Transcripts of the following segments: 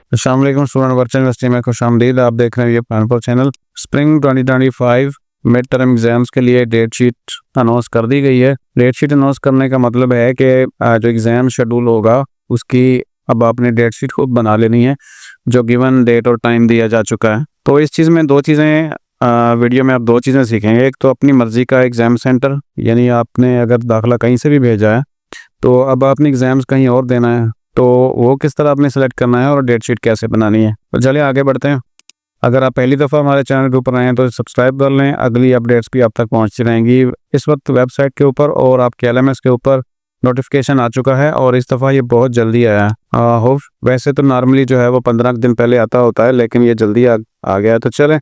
अस्सलाम वालेकुम student virtual university में खुशामदीद। आप देख रहे हैं ये plan channel. Spring 2025 mid term exams के लिए डेट शीट अनाउंस कर दी गई है। डेट शीट अनाउंस करने का मतलब है कि जो एग्ज़ाम शेड्यूल होगा उसकी अब आपने डेट शीट खुद बना लेनी है, जो गिवन डेट और टाइम दिया जा चुका है। तो इस चीज़ में दो चीज़ें वीडियो में आप दो चीज़ें सीखेंगे। एक तो अपनी मर्ज़ी का एग्ज़ाम सेंटर, यानी आपने अगर दाखिला कहीं से भी भेजा है तो अब आपने एग्ज़ाम्स कहीं और देना है, तो वो किस तरह आपने सेलेक्ट करना है और डेट शीट कैसे बनानी है। तो चलिए आगे बढ़ते हैं। अगर आप पहली दफ़ा हमारे चैनल के ऊपर आए हैं तो सब्सक्राइब कर लें, अगली अपडेट्स भी आप तक पहुंचती रहेंगी। इस वक्त वेबसाइट के ऊपर और आपके LMS के ऊपर नोटिफिकेशन आ चुका है और इस दफ़ा ये बहुत जल्दी आया है। होप वैसे तो नॉर्मली जो है वो 15 दिन पहले आता होता है, लेकिन ये जल्दी आ गया है। तो चलें,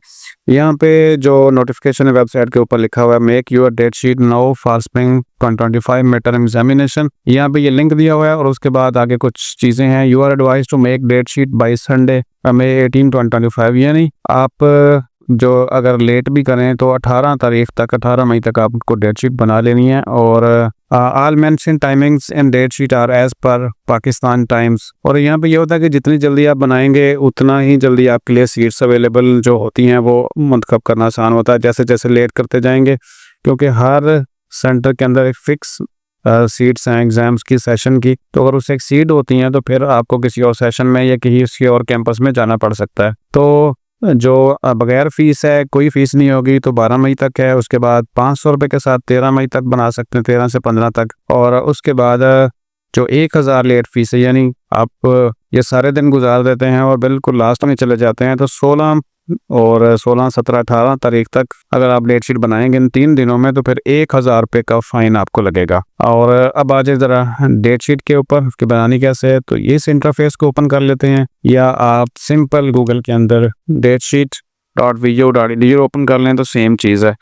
यहाँ पे जो नोटिफिकेशन है वेबसाइट के ऊपर लिखा हुआ है make your date sheet now for spring 2025 mid term examination. यहाँ पे ये लिंक दिया हुआ है और उसके बाद आगे कुछ चीज़ें हैं। You are advise to make date sheet by Sunday May 18, 2025। यानी आप जो अगर लेट भी करें तो 18 तारीख तक, 18 मई तक आपको डेट शीट बना लेनी है। और all mention timings and date sheet are as per Pakistan times. और यहाँ पे ये होता है कि जितनी जल्दी आप बनाएंगे उतना ही जल्दी आपके लिए सीट्स अवेलेबल जो होती हैं वो मुंतखब करना आसान होता है, जैसे जैसे लेट करते जाएंगे, क्योंकि हर सेंटर के अंदर एक फिक्स सीट्स हैं एग्ज़ाम्स की सेशन की। तो अगर उससे एक्सीड होती हैं तो फिर आपको किसी और सेशन में या किसी और कैंपस में जाना पड़ सकता है। तो जो बगैर फ़ीस है, कोई फ़ीस नहीं होगी, तो 12 मई तक है। उसके बाद 500 रुपये के साथ 13 मई तक बना सकते हैं, 13 से 15 तक। और उसके बाद जो 1000 लेट फ़ीस है, यानी आप ये सारे दिन गुजार देते हैं और बिल्कुल लास्ट में चले जाते हैं, तो 16 और 16, 17, 18 तारीख तक अगर आप डेट शीट बनाएंगे इन 3 दिनों में, तो फिर 1000 रुपये का फ़ाइन आपको लगेगा। और अब आ जाए ज़रा डेट शीट के ऊपर, उसकी बनानी कैसे है। तो इस इंटरफेस को ओपन कर लेते हैं, या आप सिंपल गूगल के अंदर datesheet.vu.edu ओपन कर लें तो सेम चीज़ है।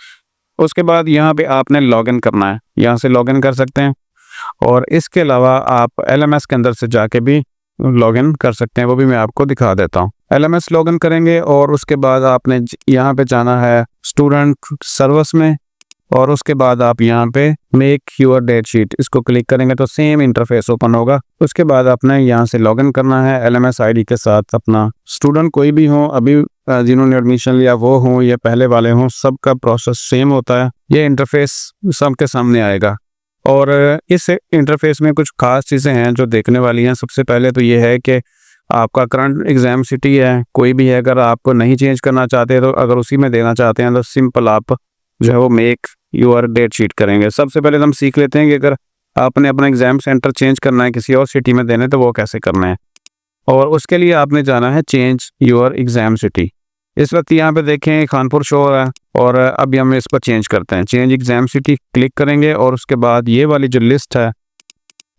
उसके बाद यहाँ पे आपने लॉगिन करना है, यहाँ से लॉगिन कर सकते हैं। और इसके अलावा आप LMS के अंदर से जाके भी लॉगिन कर सकते हैं, वो भी मैं आपको दिखा देता हूँ। LMS लॉगिन करेंगे और उसके बाद आपने यहाँ पे जाना है स्टूडेंट सर्विस में, और उसके बाद आप यहाँ पे मेक यूर डेट शीट इसको क्लिक करेंगे तो सेम इंटरफेस ओपन होगा। उसके बाद आपने यहाँ से लॉगिन करना है LMS ID के साथ। अपना स्टूडेंट कोई भी हो, अभी जिन्होंने एडमिशन लिया वो हों या पहले वाले हों, सबका प्रोसेस सेम होता है। ये इंटरफेस सबके सामने आएगा और इस इंटरफेस में कुछ खास चीज़ें हैं जो देखने वाली हैं। सबसे पहले तो ये है कि आपका करंट एग्ज़ाम सिटी है, कोई भी है, अगर आपको नहीं चेंज करना चाहते तो अगर उसी में देना चाहते हैं तो सिंपल आप जो है वो मेक यूर डेट शीट करेंगे। सबसे पहले तो हम सीख लेते हैं कि अगर आपने अपना एग्ज़ाम सेंटर चेंज करना है, किसी और सिटी में देने, तो वो कैसे करना है। और उसके लिए आपने जाना है चेंज यूर एग्ज़ाम सिटी। इस वक्त यहाँ पे देखें कानपुर शो हो रहा है और अभी हम इसको चेंज करते हैं। चेंज एग्ज़ाम सिटी क्लिक करेंगे और उसके बाद ये वाली जो लिस्ट है,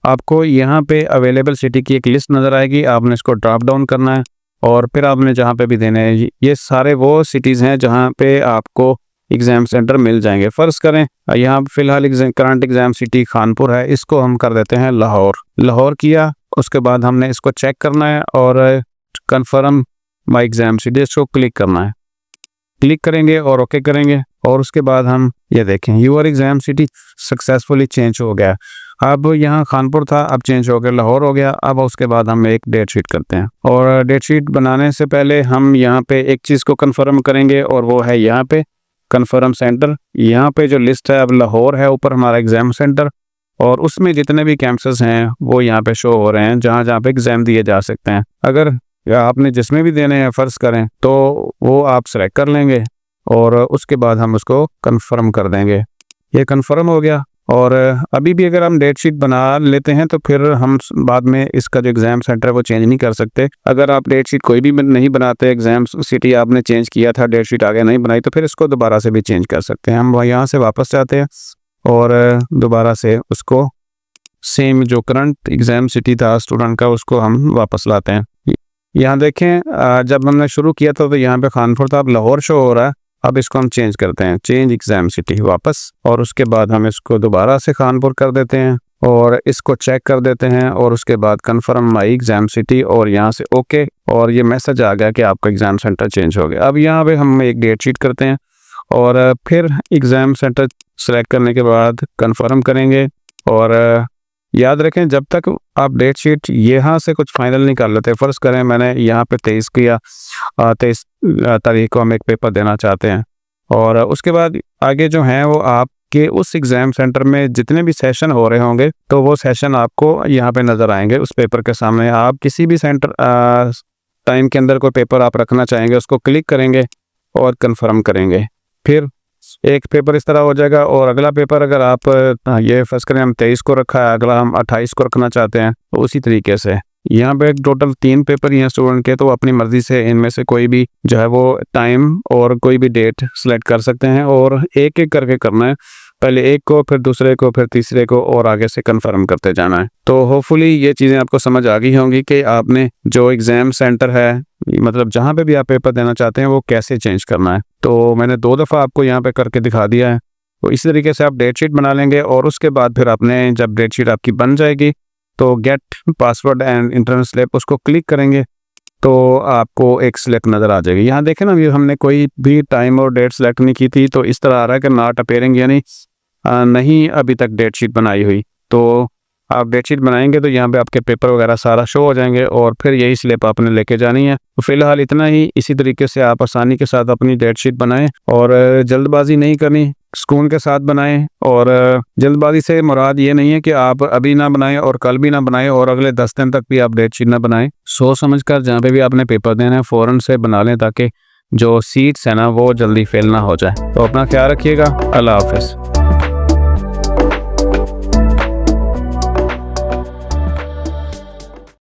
आपको यहाँ पे अवेलेबल सिटी की एक लिस्ट नज़र आएगी। आपने इसको ड्रॉप डाउन करना है और फिर आपने जहाँ पे भी देने हैं, ये सारे वो सिटीज़ हैं जहाँ पे आपको एग्ज़ाम सेंटर मिल जाएंगे। फ़र्ज़ करें यहाँ फ़िलहाल करंट एग्ज़ाम सिटी कानपुर है, इसको हम कर देते हैं लाहौर किया। उसके बाद हमने इसको चेक करना है और कन्फर्म माई एग्ज़ाम सिटी इसको क्लिक करना है। क्लिक करेंगे और ओके करेंगे और उसके बाद हम ये देखें your exam city successfully change हो गया। अब यहाँ कानपुर था, अब चेंज हो गया लाहौर हो गया। अब उसके बाद हम एक डेट शीट करते हैं और डेट शीट बनाने से पहले हम यहाँ पे एक चीज़ को कंफर्म करेंगे और वो है यहाँ पे कंफर्म सेंटर। यहाँ पे जो लिस्ट है अब लाहौर है ऊपर हमारा एग्ज़ाम सेंटर, और उसमें जितने भी कैंपसेस हैं वो यहाँ पे शो हो रहे हैं जहाँ जहाँ पे एग्ज़ाम दिए जा सकते हैं। अगर या आपने जिसमें भी देने हैं फ़र्ज़ करें तो वो आप सेलेक्ट कर लेंगे और उसके बाद हम उसको कंफर्म कर देंगे। ये कंफर्म हो गया। और अभी भी अगर हम डेट शीट बना लेते हैं तो फिर हम बाद में इसका जो एग्ज़ाम सेंटर है वो चेंज नहीं कर सकते। अगर आप डेट शीट कोई भी नहीं बनाते, एग्ज़ाम सिटी आपने चेंज किया था, डेट शीट आगे नहीं बनाई, तो फिर इसको दोबारा से भी चेंज कर सकते हैं। हम यहाँ से वापस जाते हैं और दोबारा से उसको सेम जो करंट एग्ज़ाम सिटी था स्टूडेंट का उसको हम वापस लाते हैं। यहाँ देखें जब हमने शुरू किया था तो यहाँ पे कानपुर था, अब लाहौर शो हो रहा है। अब इसको हम चेंज करते हैं, चेंज एग्ज़ाम सिटी वापस, और उसके बाद हम इसको दोबारा से कानपुर कर देते हैं और इसको चेक कर देते हैं और उसके बाद कंफर्म माई एग्ज़ाम सिटी और यहाँ से ओके, और ये मैसेज आ गया कि आपका एग्ज़ाम सेंटर चेंज हो गया। अब यहाँ पे हम एक डेट शीट करते हैं और फिर एग्ज़ाम सेंटर सेलेक्ट करने के बाद कंफर्म करेंगे और याद रखें जब तक आप डेट शीट यहाँ से कुछ फाइनल नहीं कर लेते, फ़र्ज़ करें मैंने यहाँ पे 23 किया, 23 तारीख को हम एक पेपर देना चाहते हैं, और उसके बाद आगे जो हैं वो आपके उस एग्ज़ाम सेंटर में जितने भी सेशन हो रहे होंगे तो वो सेशन आपको यहाँ पे नज़र आएंगे उस पेपर के सामने। आप किसी भी सेंटर टाइम के अंदर कोई पेपर आप रखना चाहेंगे, उसको क्लिक करेंगे और कंफर्म करेंगे, फिर एक पेपर इस तरह हो जाएगा। और अगला पेपर अगर आप ये फ़र्ज़ करें हम 23 को रखा है, अगला हम 28 को रखना चाहते हैं, तो उसी तरीके से यहाँ पे टोटल 3 पेपर ही हैं स्टूडेंट के, तो अपनी मर्ज़ी से इनमें से कोई भी जो है वो टाइम और कोई भी डेट सेलेक्ट कर सकते हैं, और एक एक करके करना है, पहले एक को, फिर दूसरे को, फिर तीसरे को, और आगे से कंफर्म करते जाना है। तो होपफुली ये चीज़ें आपको समझ आ गई होंगी कि आपने जो एग्ज़ाम सेंटर है, मतलब जहाँ पे भी आप पेपर देना चाहते हैं, वो कैसे चेंज करना है। तो मैंने 2 दफ़ा आपको यहाँ पे करके दिखा दिया है। तो इसी तरीके से आप डेट शीट बना लेंगे, और उसके बाद फिर आपने जब डेट शीट आपकी बन जाएगी तो gate password and internal slip उसको क्लिक करेंगे तो आपको एक स्लिप नज़र आ जाएगी। यहाँ देखें ना, ये हमने कोई भी टाइम और डेट सेलेक्ट नहीं की थी, तो इस तरह आ रहा है कि नॉट अपीयरिंग, यानी नहीं अभी तक डेट शीट बनाई हुई। तो आप डेट शीट बनाएंगे तो यहाँ पे आपके पेपर वगैरह सारा शो हो जाएंगे, और फिर यही स्लिप आपने लेके जानी है। तो फिलहाल इतना ही। इसी तरीके से आप आसानी के साथ अपनी डेट शीट बनाएं, और जल्दबाजी नहीं करनी, सुकून के साथ बनाएं। और जल्दबाजी से मुराद ये नहीं है कि आप अभी ना बनाएं और कल भी ना बनाएं और अगले 10 दिन तक भी आप डेट शीट ना बनाएं। सोच समझ कर जहाँ पे भी आपने पेपर देना है फ़ौरन से बना लें, ताकि जो सीट्स है ना वो जल्दी फेल ना हो जाए। तो अपना ख्याल रखिएगा। अल्लाह हाफ़िज़।